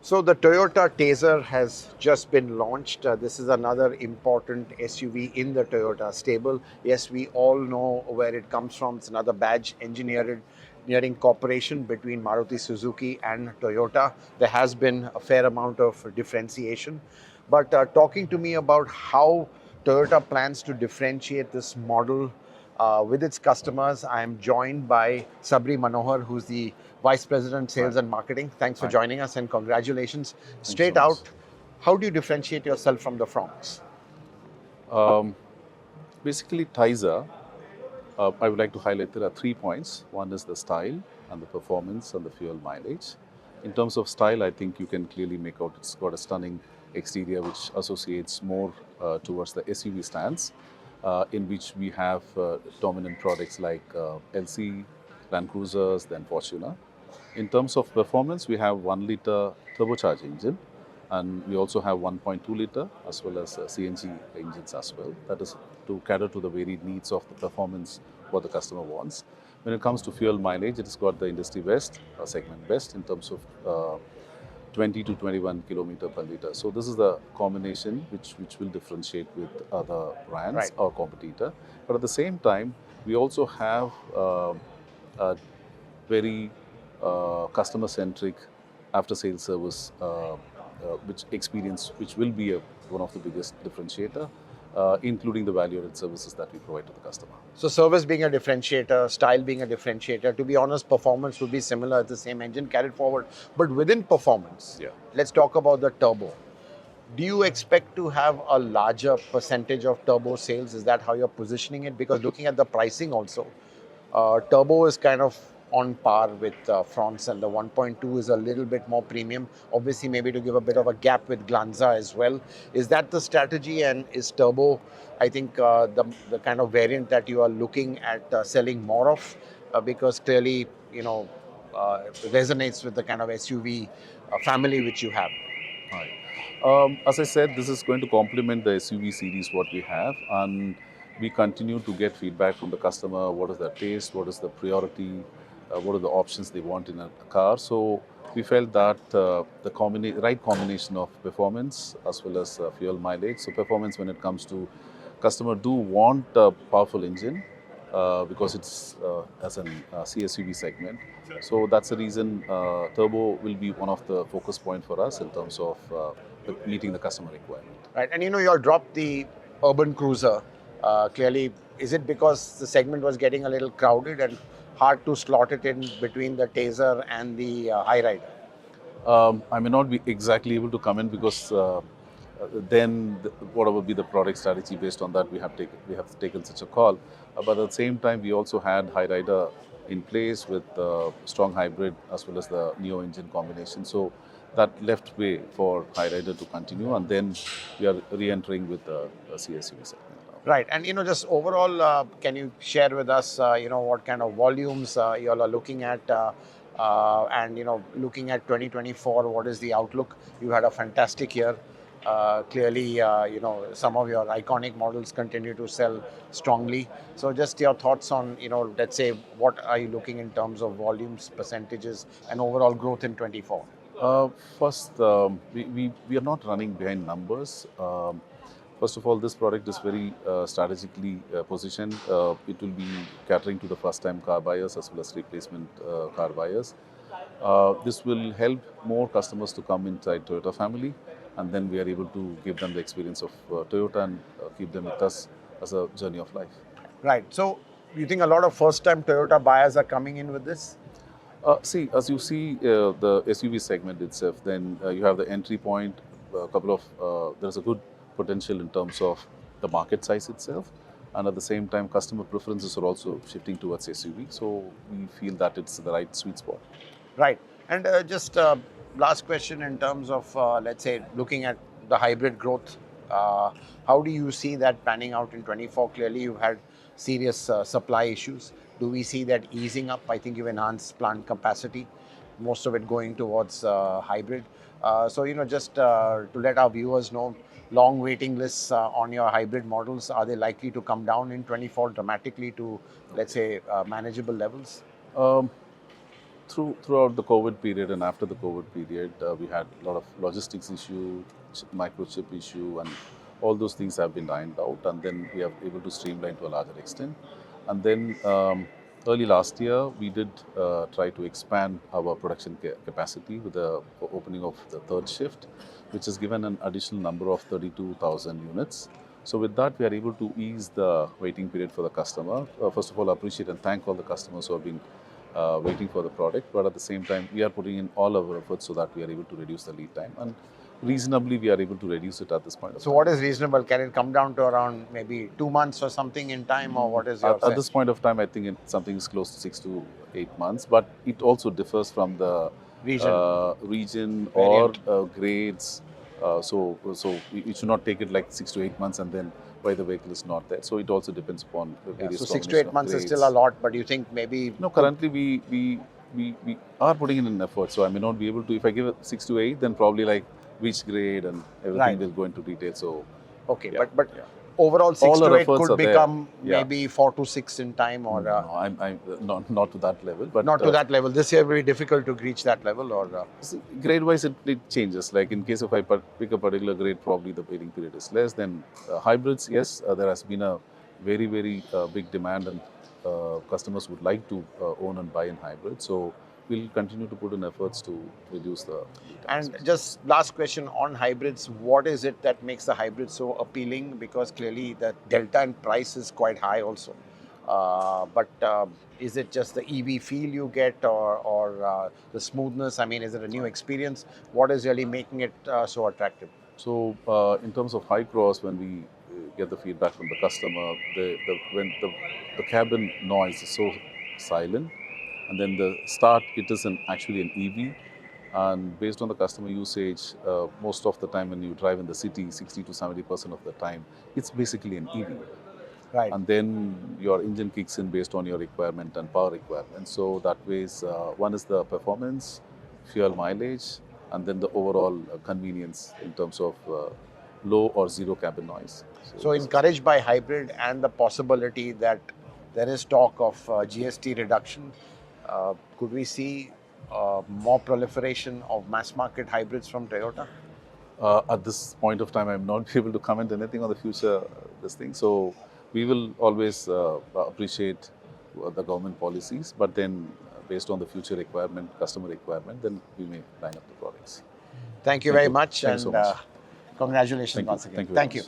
So the Toyota Taisor has just been launched. This is another important SUV in the Toyota stable. Yes, we all know where it comes from. It's another badge engineering cooperation between Maruti Suzuki and Toyota. There has been a fair amount of differentiation. But talking to me about how Toyota plans to differentiate this model with its customers, I am joined by Sabari Manohar, who's the Vice President, Right. Sales and Marketing. Thanks for Right. joining us and congratulations. Thank you so Straight much. out, how do you differentiate yourself from the Fronx? Um, Basically, Taisor, I would like to highlight there are 3 points. One is the style and the performance and the fuel mileage. In terms of style, I think you can clearly make out it's got a stunning exterior which associates more towards the SUV stance, in which we have dominant products like LC, Land Cruisers, then Fortuner. In terms of performance, we have 1 liter turbocharged engine, and we also have 1.2 liter as well as CNG engines as well. That is to cater to the varied needs of the performance what the customer wants. When it comes to fuel mileage, it has got the industry best, segment best in terms of 20 to 21 kilometer per liter. So this is the combination which will differentiate with other brands Right. or competitor. But at the same time, we also have a very customer-centric after-sales service, which experience, which will be one of the biggest differentiator, including the value-added services that we provide to the customer. So service being a differentiator, style being a differentiator. To be honest, performance would be similar. It's the same engine carried forward. But within performance, Yeah. let's talk about the turbo. Do you expect to have a larger percentage of turbo sales? Is that how you're positioning it? Because looking at the pricing also, turbo is kind of on par with Fronx, and the 1.2 is a little bit more premium. Obviously, maybe to give a bit of a gap with Glanza as well. Is that the strategy? And is turbo, I think, the kind of variant that you are looking at selling more of? Because clearly, resonates with the kind of SUV family which you have. Right. As I said, this is going to complement the SUV series what we have, and we continue to get feedback from the customer. What is their taste? What is the priority? What are the options they want in a car? So we felt that the right combination of performance as well as fuel mileage. So performance when it comes to customer do want a powerful engine, because it's as an CSUV segment. So that's the reason turbo will be one of the focus point for us in terms of meeting the customer requirement. Right. And you all dropped the urban cruiser. Clearly, is it because the segment was getting a little crowded and hard to slot it in between the Taser and the High Rider? I may not be exactly able to comment because then whatever be the product strategy based on that we have taken such a call. But at the same time, we also had High Rider in place with strong hybrid as well as the Neo engine combination. So that left way for High Rider to continue, and then we are re-entering with the CSUV segment now. Right. And just overall, can you share with us, what kind of volumes you all are looking at? And looking at 2024, what is the outlook? You had a fantastic year. Clearly, some of your iconic models continue to sell strongly. So, just your thoughts on, let's say, what are you looking in terms of volumes, percentages, and overall growth in 24? First, we are not running behind numbers. First of all, this product is very strategically positioned. It will be catering to the first-time car buyers as well as replacement car buyers. This will help more customers to come inside Toyota family, and then we are able to give them the experience of Toyota and keep them with us as a journey of life. Right. So, you think a lot of first-time Toyota buyers are coming in with this? See, as you see the SUV segment itself, then you have the entry point, a couple of, there's a good potential in terms of the market size itself. And at the same time, customer preferences are also shifting towards SUV. So we feel that it's the right sweet spot. Right. And just last question in terms of, let's say, looking at the hybrid growth, how do you see that panning out in 24? Clearly, you've had serious supply issues. Do we see that easing up? I think you've enhanced plant capacity, most of it going towards hybrid. So, just to let our viewers know, long waiting lists on your hybrid models, are they likely to come down in 24 dramatically to, let's say, manageable levels? Um, throughout the COVID period and after the COVID period, we had a lot of logistics issue, microchip issue, and all those things have been ironed out, and then we are able to streamline to a larger extent. And then early last year, we did try to expand our production capacity with the opening of the third shift, which has given an additional number of 32,000 units. So with that, we are able to ease the waiting period for the customer. First of all, appreciate and thank all the customers who have been waiting for the product, but at the same time, we are putting in all our efforts so that we are able to reduce the lead time, and reasonably, we are able to reduce it at this point of So time. what is reasonable? Can it come down to around maybe 2 months or something in time, or what is your At this point of time, I think something is close to 6 to 8 months, but it also differs from the region or grades. So you should not take it like 6 to 8 months and then why the vehicle is not there. So it also depends upon various. So 6 to 8 months is still a lot, but you think maybe no. Currently, we are putting in an effort. So I may not be able to. If I give it 6 to 8, then probably like which grade and everything will go into detail. So okay, but overall 6 to 8 could become maybe 4 to 6 in time, or no, I'm not to that level, but not to that level. This year will be difficult to reach that level, or grade wise it changes. Like in case if I pick a particular grade, probably the waiting period is less. Then hybrids, yes, there has been a very big demand, and customers would like to own and buy in hybrid. So we'll continue to put in efforts to reduce the lead times. And just last question on hybrids, what is it that makes the hybrid so appealing? Because clearly the delta in price is quite high also. But is it just the EV feel you get, or the smoothness? I mean, is it a new experience? What is really making it so attractive? So in terms of high cross, when we get the feedback from the customer, when the cabin noise is so silent, and then the start, it is actually an EV, and based on the customer usage, most of the time when you drive in the city, 60 to 70% of the time, it's basically an EV. Right. And then your engine kicks in based on your requirement and power requirement. So that ways, one is the performance, fuel mileage, and then the overall convenience in terms of low or zero cabin noise. So encouraged by hybrid and the possibility that there is talk of GST reduction, could we see more proliferation of mass market hybrids from Toyota? At this point of time, I'm not able to comment anything on the future this thing. So we will always appreciate the government policies, but then based on the future requirement, customer requirement, then we may line up the products. Thank you very much, Thank you so much. Congratulations once again. Thank you.